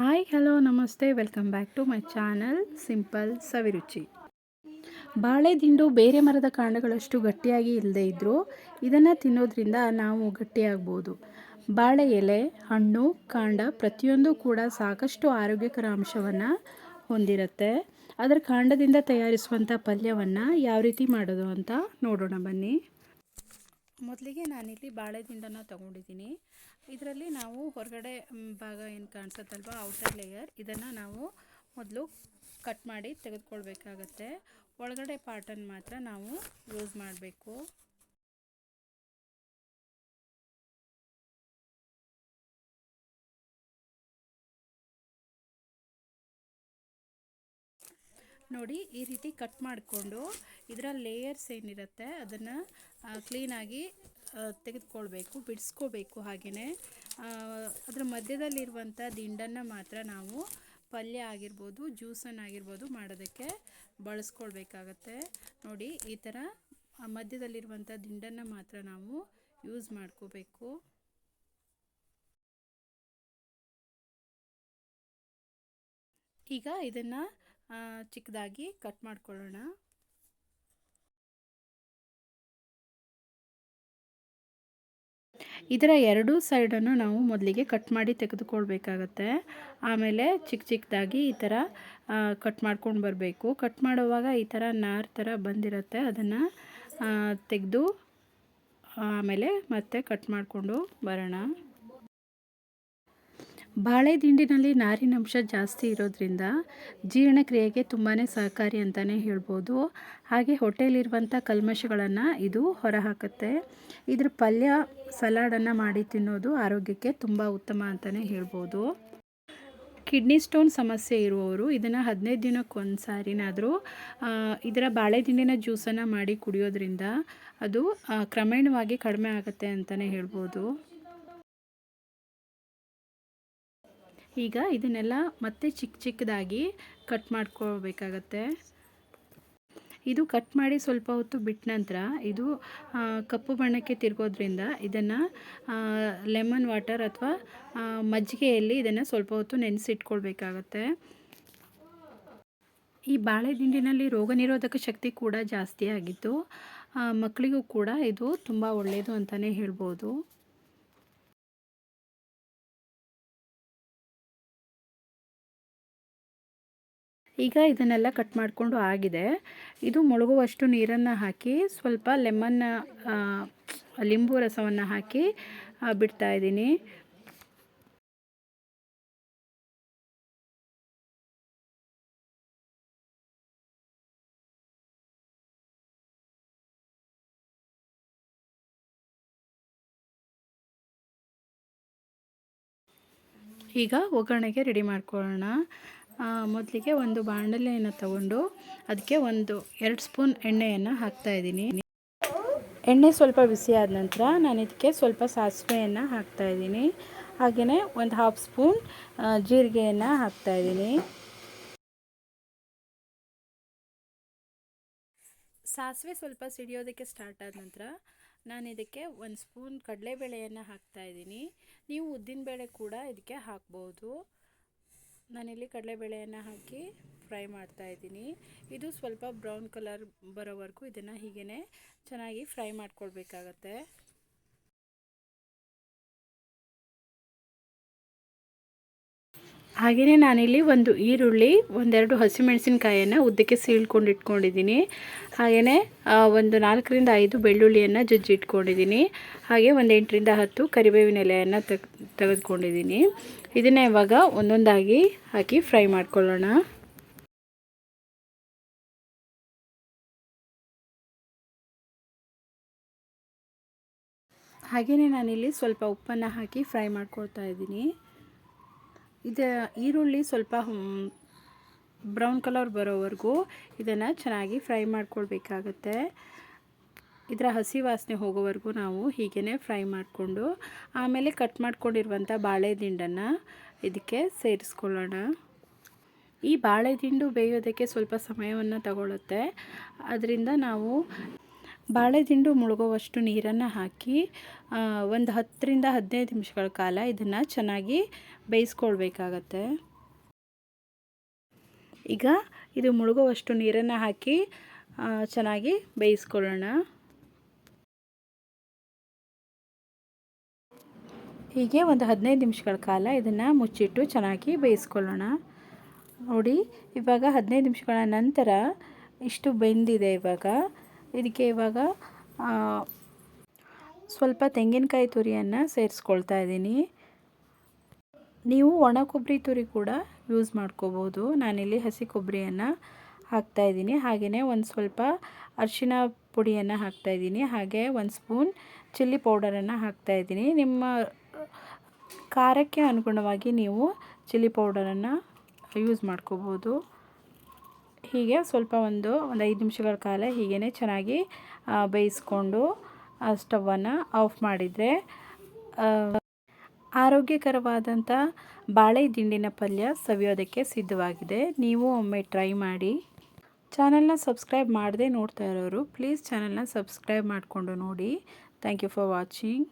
Hi hello ನಮಸ್ತೆ welcome back to my channel simple Saviruchi. ಬಾಳೆ ದಿಂಡು ಬೇರೆ ಮರದ ಕಾಂಡಗಳಷ್ಟು ಗಟ್ಟಿಯಾಗಿ ಇಲ್ಲದೇ ಇದ್ದರೂ ಇದನ್ನು ತಿನ್ನೋದ್ರಿಂದ ನಾವು ಗಟ್ಟಿಯಾಗ್ಬೋದು. ಬಾಳೆ ಎಲೆ, ಹಣ್ಣು, ಕಾಂಡ ಪ್ರತಿಯೊಂದು ಕೂಡ ಸಾಕಷ್ಟು ಆರೋಗ್ಯಕರ ಅಂಶವನ್ನು ಹೊಂದಿರುತ್ತೆ. ಅದರ ಕಾಂಡದಿಂದ ತಯಾರಿಸುವಂಥ ಪಲ್ಯವನ್ನು ಯಾವ ರೀತಿ ಮಾಡೋದು ಅಂತ ನೋಡೋಣ ಬನ್ನಿ. ಮೊದಲಿಗೆ ನಾನಿಲ್ಲಿ ಬಾಳೆ ದಿಂಡನ್ನು ತಗೊಂಡಿದ್ದೀನಿ. ಇದರಲ್ಲಿ ನಾವು ಹೊರಗಡೆ ಭಾಗ ಏನು ಕಾಣಿಸುತ್ತಲ್ವ, ಔಟರ್ ಲೇಯರ್, ಇದನ್ನು ನಾವು ಮೊದಲು ಕಟ್ ಮಾಡಿ ತೆಗೆದುಕೊಳ್ಬೇಕಾಗತ್ತೆ. ಒಳಗಡೆ ಪಾರ್ಟನ್ನು ಮಾತ್ರ ನಾವು ಯೂಸ್ ಮಾಡಬೇಕು. ನೋಡಿ, ಈ ರೀತಿ ಕಟ್ ಮಾಡಿಕೊಂಡು ಇದರ ಲೇಯರ್ಸ್ ಏನಿರುತ್ತೆ ಅದನ್ನು ಕ್ಲೀನಾಗಿ ತೆಗೆದುಕೊಳ್ಬೇಕು, ಬಿಡಿಸ್ಕೋಬೇಕು. ಹಾಗೆಯೇ ಅದರ ಮಧ್ಯದಲ್ಲಿರುವಂಥ ದಿಂಡನ್ನು ಮಾತ್ರ ನಾವು ಪಲ್ಯ ಆಗಿರ್ಬೋದು, ಜ್ಯೂಸನ್ನಾಗಿರ್ಬೋದು ಮಾಡೋದಕ್ಕೆ ಬಳಸ್ಕೊಳ್ಬೇಕಾಗತ್ತೆ. ನೋಡಿ, ಈ ಥರ ಮಧ್ಯದಲ್ಲಿರುವಂಥ ದಿಂಡನ್ನು ಮಾತ್ರ ನಾವು ಯೂಸ್ ಮಾಡ್ಕೋಬೇಕು. ಈಗ ಇದನ್ನು ಚಿಕ್ಕದಾಗಿ ಕಟ್ ಮಾಡ್ಕೊಳ್ಳೋಣ. ಇದರ ಎರಡೂ ಸೈಡನ್ನು ನಾವು ಮೊದಲಿಗೆ ಕಟ್ ಮಾಡಿ ತೆಗೆದುಕೊಳ್ಬೇಕಾಗತ್ತೆ. ಆಮೇಲೆ ಚಿಕ್ಕ ಚಿಕ್ಕದಾಗಿ ಈ ಥರ ಕಟ್ ಮಾಡ್ಕೊಂಡು ಬರಬೇಕು. ಕಟ್ ಮಾಡುವಾಗ ಈ ಥರ ನಾರು ಥರ ಬಂದಿರುತ್ತೆ, ಅದನ್ನು ತೆಗೆದು ಆಮೇಲೆ ಮತ್ತೆ ಕಟ್ ಮಾಡಿಕೊಂಡು ಬರೋಣ. ಬಾಳೆ ದಿಂಡಿನಲ್ಲಿ ನಾರಿನಂಶ ಜಾಸ್ತಿ ಇರೋದ್ರಿಂದ ಜೀರ್ಣಕ್ರಿಯೆಗೆ ತುಂಬಾ ಸಹಕಾರಿ ಅಂತಲೇ ಹೇಳ್ಬೋದು. ಹಾಗೆ ಹೊಟ್ಟೆಯಲ್ಲಿರುವಂಥ ಕಲ್ಮಶಗಳನ್ನು ಇದು ಹೊರಹಾಕುತ್ತೆ. ಇದ್ರ ಪಲ್ಯ, ಸಲಾಡನ್ನು ಮಾಡಿ ತಿನ್ನೋದು ಆರೋಗ್ಯಕ್ಕೆ ತುಂಬ ಉತ್ತಮ ಅಂತಲೇ ಹೇಳ್ಬೋದು. ಕಿಡ್ನಿ ಸ್ಟೋನ್ ಸಮಸ್ಯೆ ಇರುವವರು ಇದನ್ನು 15 ದಿನಕ್ಕೊಂದು ಸಾರಿನಾದರೂ ಇದರ ಬಾಳೆ ದಿಂಡಿನ ಜ್ಯೂಸನ್ನು ಮಾಡಿ ಕುಡಿಯೋದ್ರಿಂದ ಅದು ಕ್ರಮೇಣವಾಗಿ ಕಡಿಮೆ ಆಗುತ್ತೆ ಅಂತಲೇ ಹೇಳ್ಬೋದು. ಈಗ ಇದನ್ನೆಲ್ಲ ಮತ್ತೆ ಚಿಕ್ಕ ಚಿಕ್ಕದಾಗಿ ಕಟ್ ಮಾಡ್ಕೋಬೇಕಾಗತ್ತೆ. ಇದು ಕಟ್ ಮಾಡಿ ಸ್ವಲ್ಪ ಹೊತ್ತು ಬಿಟ್ಟ ನಂತರ ಇದು ಕಪ್ಪು ಬಣ್ಣಕ್ಕೆ ತಿರುಗೋದ್ರಿಂದ ಇದನ್ನು ಲೆಮನ್ ವಾಟರ್ ಅಥವಾ ಮಜ್ಜಿಗೆಯಲ್ಲಿ ಇದನ್ನು ಸ್ವಲ್ಪ ಹೊತ್ತು ನೆನೆಸಿಟ್ಕೊಳ್ಬೇಕಾಗತ್ತೆ. ಈ ಬಾಳೆ ದಿಂಡಿನಲ್ಲಿ ರೋಗ ನಿರೋಧಕ ಶಕ್ತಿ ಕೂಡ ಜಾಸ್ತಿ ಆಗಿದ್ದು ಮಕ್ಕಳಿಗೂ ಕೂಡ ಇದು ತುಂಬ ಒಳ್ಳೆಯದು ಅಂತಲೇ ಹೇಳ್ಬೋದು. ಈಗ ಇದನ್ನೆಲ್ಲ ಕಟ್ ಮಾಡಿಕೊಂಡು ಆಗಿದೆ. ಇದು ಮುಳುಗುವಷ್ಟು ನೀರನ್ನು ಹಾಕಿ ಸ್ವಲ್ಪ ಲಿಂಬು ರಸವನ್ನು ಹಾಕಿ ಬಿಡ್ತಾ ಇದ್ದೀನಿ. ಈಗ ಒಗ್ಗರಣೆಗೆ ರೆಡಿ ಮಾಡ್ಕೊಳ್ಳೋಣ. ಮೊದಲಿಗೆ ಒಂದು ಬಾಣಲೆಯನ್ನು ತಗೊಂಡು ಅದಕ್ಕೆ 2 ಸ್ಪೂನ್ ಎಣ್ಣೆಯನ್ನು ಹಾಕ್ತಾಯಿದ್ದೀನಿ. ಎಣ್ಣೆ ಸ್ವಲ್ಪ ಬಿಸಿ ಆದ ನಂತರ ನಾನು ಇದಕ್ಕೆ ಸ್ವಲ್ಪ ಸಾಸಿವೆಯನ್ನು ಹಾಕ್ತಾಯಿದ್ದೀನಿ. ಹಾಗೆಯೇ 1/2 ಸ್ಪೂನ್ ಜೀರಿಗೆಯನ್ನು ಹಾಕ್ತಾಯಿದ್ದೀನಿ. ಸಾಸಿವೆ ಸ್ವಲ್ಪ ಸಿಡಿಯೋದಕ್ಕೆ ಸ್ಟಾರ್ಟ್ ಆದ ನಂತರ ನಾನು ಇದಕ್ಕೆ 1 ಸ್ಪೂನ್ ಕಡಲೆಬೇಳೆಯನ್ನು ಹಾಕ್ತಾಯಿದ್ದೀನಿ. ನೀವು ಉದ್ದಿನಬೇಳೆ ಕೂಡ ಇದಕ್ಕೆ ಹಾಕ್ಬೋದು. ನಾನಿಲ್ಲಿ ಕಡಲೆಬೇಳೆಯನ್ನು ಹಾಕಿ ಫ್ರೈ ಮಾಡ್ತಾಯಿದ್ದೀನಿ. ಇದು ಸ್ವಲ್ಪ ಬ್ರೌನ್ ಕಲರ್ ಬರೋವರೆಗೂ ಇದನ್ನು ಹೀಗೇ ಚೆನ್ನಾಗಿ ಫ್ರೈ ಮಾಡ್ಕೊಳ್ಬೇಕಾಗತ್ತೆ. ಹಾಗೆಯೇ ನಾನಿಲ್ಲಿ ಒಂದು ಈರುಳ್ಳಿ, 1-2 ಹಸಿಮೆಣಸಿನಕಾಯಿಯನ್ನು ಉದ್ದಕ್ಕೆ ಸೀಳ್ಕೊಂಡು ಇಟ್ಕೊಂಡಿದ್ದೀನಿ. ಹಾಗೆಯೇ ಒಂದು 4ರಿಂದ 5 ಬೆಳ್ಳುಳ್ಳಿಯನ್ನು ಜಜ್ಜಿ ಇಟ್ಕೊಂಡಿದ್ದೀನಿ. ಹಾಗೆ 8ರಿಂದ 10 ಕರಿಬೇವಿನ ಎಲೆಯನ್ನು ತೆಗೆದುಕೊಂಡಿದ್ದೀನಿ. ಇದನ್ನು ಇವಾಗ ಒಂದೊಂದಾಗಿ ಹಾಕಿ ಫ್ರೈ ಮಾಡ್ಕೊಳ್ಳೋಣ. ಹಾಗೆಯೇ ನಾನಿಲ್ಲಿ ಸ್ವಲ್ಪ ಉಪ್ಪನ್ನು ಹಾಕಿ ಫ್ರೈ ಮಾಡ್ಕೊಳ್ತಾ ಇದ್ದೀನಿ. ಇದು ಈರುಳ್ಳಿ ಸ್ವಲ್ಪ ಬ್ರೌನ್ ಕಲರ್ ಬರೋವರೆಗೂ ಇದನ್ನು ಚೆನ್ನಾಗಿ ಫ್ರೈ ಮಾಡ್ಕೊಳ್ಬೇಕಾಗತ್ತೆ. ಇದರ ಹಸಿ ವಾಸನೆ ಹೋಗೋವರೆಗೂ ನಾವು ಹೀಗೇ ಫ್ರೈ ಮಾಡಿಕೊಂಡು ಆಮೇಲೆ ಕಟ್ ಮಾಡ್ಕೊಂಡಿರುವಂಥ ಬಾಳೆ ದಿಂಡನ್ನು ಇದಕ್ಕೆ ಸೇರಿಸ್ಕೊಳ್ಳೋಣ. ಈ ಬಾಳೆ ದಿಂಡು ಬೇಯೋದಕ್ಕೆ ಸ್ವಲ್ಪ ಸಮಯವನ್ನು ತಗೊಳ್ಳುತ್ತೆ. ಅದರಿಂದ ನಾವು ಬಾಳೆ ದಿಂಡು ಮುಳುಗುವಷ್ಟು ನೀರನ್ನು ಹಾಕಿ ಒಂದು 10ರಿಂದ 15 ನಿಮಿಷಗಳ ಕಾಲ ಇದನ್ನು ಚೆನ್ನಾಗಿ ಬೇಯಿಸ್ಕೊಳ್ಬೇಕಾಗತ್ತೆ. ಈಗ ಇದು ಮುಳುಗುವಷ್ಟು ನೀರನ್ನು ಹಾಕಿ ಚೆನ್ನಾಗಿ ಬೇಯಿಸ್ಕೊಳ್ಳೋಣ. ಹೀಗೆ ಒಂದು 15 ನಿಮಿಷಗಳ ಕಾಲ ಇದನ್ನು ಮುಚ್ಚಿಟ್ಟು ಚೆನ್ನಾಗಿ ಬೇಯಿಸ್ಕೊಳ್ಳೋಣ. ನೋಡಿ, ಇವಾಗ 15 ನಿಮಿಷಗಳ ನಂತರ ಇಷ್ಟು ಬೆಂದಿದೆ. ಇದಕ್ಕೆ ಸ್ವಲ್ಪ ತೆಂಗಿನಕಾಯಿ ತುರಿಯನ್ನು ಸೇರಿಸ್ಕೊಳ್ತಾ ಇದ್ದೀನಿ. ನೀವು ಒಣ ಕೊಬ್ಬರಿ ತುರಿ ಕೂಡ ಯೂಸ್ ಮಾಡ್ಕೋಬೋದು. ನಾನಿಲ್ಲಿ ಹಸಿ ಕೊಬ್ಬರಿಯನ್ನು ಹಾಕ್ತಾಯಿದ್ದೀನಿ. ಹಾಗೆಯೇ ಒಂದು ಸ್ವಲ್ಪ ಅರಿಶಿನ ಪುಡಿಯನ್ನು ಹಾಕ್ತಾಯಿದ್ದೀನಿ. ಹಾಗೆ 1 ಸ್ಪೂನ್ ಚಿಲ್ಲಿ ಪೌಡರನ್ನು ಹಾಕ್ತಾಯಿದ್ದೀನಿ. ನಿಮ್ಮ ಖಾರಕ್ಕೆ ಅನುಗುಣವಾಗಿ ನೀವು ಚಿಲ್ಲಿ ಪೌಡರನ್ನು ಯೂಸ್ ಮಾಡ್ಕೋಬೋದು. ಹೀಗೆ ಸ್ವಲ್ಪ ಒಂದು 5 ನಿಮಿಷಗಳ ಕಾಲ ಹೀಗೇ ಚೆನ್ನಾಗಿ ಬೇಯಿಸ್ಕೊಂಡು ಸ್ಟವನ್ನು ಆಫ್ ಮಾಡಿದರೆ ಆರೋಗ್ಯಕರವಾದಂಥ ಬಾಳೆ ದಿಂಡಿನ ಪಲ್ಯ ಸವಿಯೋದಕ್ಕೆ ಸಿದ್ಧವಾಗಿದೆ. ನೀವು ಒಮ್ಮೆ ಟ್ರೈ ಮಾಡಿ. ಚಾನಲ್ನ ಸಬ್ಸ್ಕ್ರೈಬ್ ಮಾಡದೆ ನೋಡ್ತಾ ಇರೋರು ಪ್ಲೀಸ್ ಚಾನಲ್ನ ಸಬ್ಸ್ಕ್ರೈಬ್ ಮಾಡಿಕೊಂಡು ನೋಡಿ. Thank you for watching.